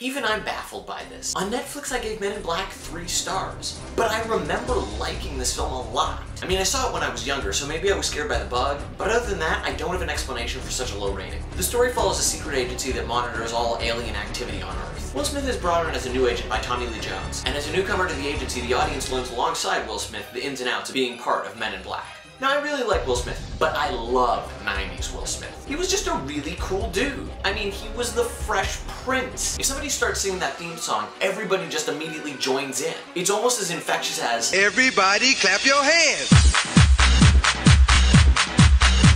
Even I'm baffled by this. On Netflix, I gave Men in Black 3 stars, but I remember liking this film a lot. I mean, I saw it when I was younger, so maybe I was scared by the bug, but other than that, I don't have an explanation for such a low rating. The story follows a secret agency that monitors all alien activity on Earth. Will Smith is brought on as a new agent by Tommy Lee Jones, and as a newcomer to the agency, the audience learns alongside Will Smith the ins and outs of being part of Men in Black. Now, I really like Will Smith, but I love 90s Will Smith. He was just a really cool dude. I mean, he was the Fresh Prince. If somebody starts singing that theme song, everybody just immediately joins in. It's almost as infectious as, everybody clap your hands!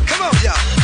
Come on, y'all!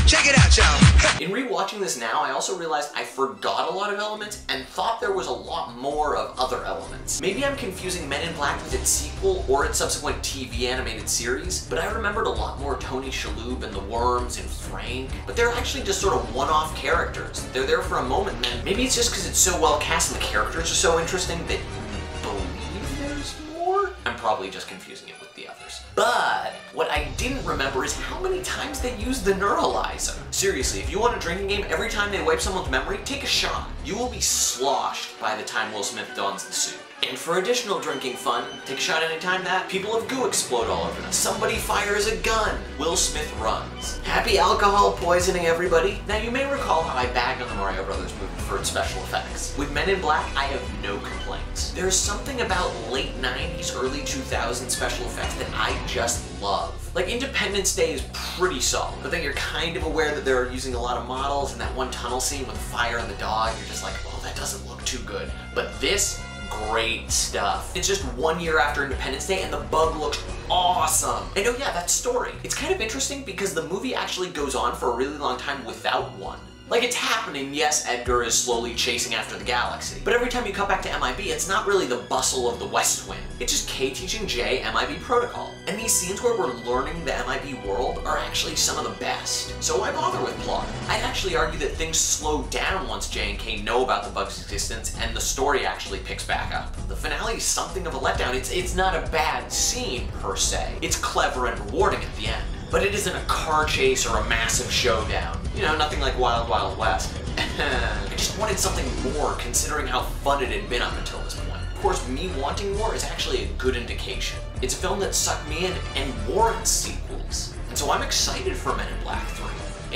Check it out, y'all! In rewatching this now, I also realized I forgot a lot of elements and thought there was a lot more of other elements. Maybe I'm confusing Men in Black with its sequel or its subsequent TV animated series, but I remembered a lot more Tony Shalhoub and the Worms and Frank, but they're actually just sort of one-off characters. They're there for a moment and then maybe it's just because it's so well cast and the characters are so interesting that you believe there's more? I'm probably just confusing it with the others. But what I didn't remember is how many times they used the neuralizer. Seriously, if you want a drinking game, every time they wipe someone's memory, take a shot. You will be sloshed by the time Will Smith dons the suit. And for additional drinking fun, take a shot anytime that people of goo explode all over them. Somebody fires a gun. Will Smith runs. Happy alcohol poisoning, everybody. Now you may recall how I bagged on the Mario Brothers movie for its special effects. With Men in Black, I have no complaints. There's something about late 90s, early 2000s special effects that I just love. Like, Independence Day is pretty solid, but then you're kind of aware that they're using a lot of models, and that one tunnel scene with the fire and the dog, you're just like, well, that doesn't look too good. But this, great stuff. It's just 1 year after Independence Day and the bug looks awesome. And oh yeah, that story. It's kind of interesting because the movie actually goes on for a really long time without one. Like, it's happening, yes, Edgar is slowly chasing after the galaxy, but every time you cut back to MIB, it's not really the bustle of the West Wing. It's just K teaching J MIB protocol. And these scenes where we're learning the MIB world are actually some of the best. So why bother with plot? I'd actually argue that things slow down once J and K know about the bug's existence and the story actually picks back up. The finale is something of a letdown. It's not a bad scene, per se. It's clever and rewarding at the end. But it isn't a car chase or a massive showdown. You know, nothing like Wild Wild West. I just wanted something more, considering how fun it had been up until this point. Of course, me wanting more is actually a good indication. It's a film that sucked me in and warrants sequels. And so I'm excited for Men in Black 3.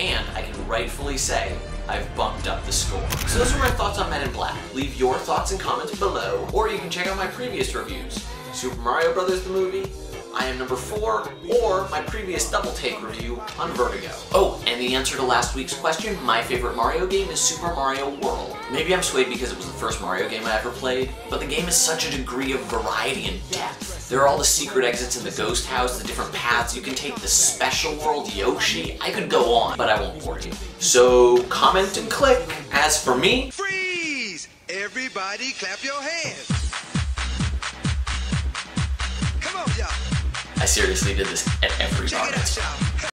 And I can rightfully say, I've bumped up the score. So those are my thoughts on Men in Black. Leave your thoughts and comments below, or you can check out my previous reviews. Super Mario Brothers the movie, I Am Number 4, or my previous double take review on Vertigo. Oh, and the answer to last week's question, my favorite Mario game is Super Mario World. Maybe I'm swayed because it was the first Mario game I ever played, but the game has such a degree of variety and depth. There are all the secret exits in the ghost house, the different paths you can take, the special world, Yoshi. I could go on, but I won't bore you. So comment and click. As for me, freeze! Everybody clap your hands! Come on, y'all! I seriously did this at every Check it moment. out, y'all!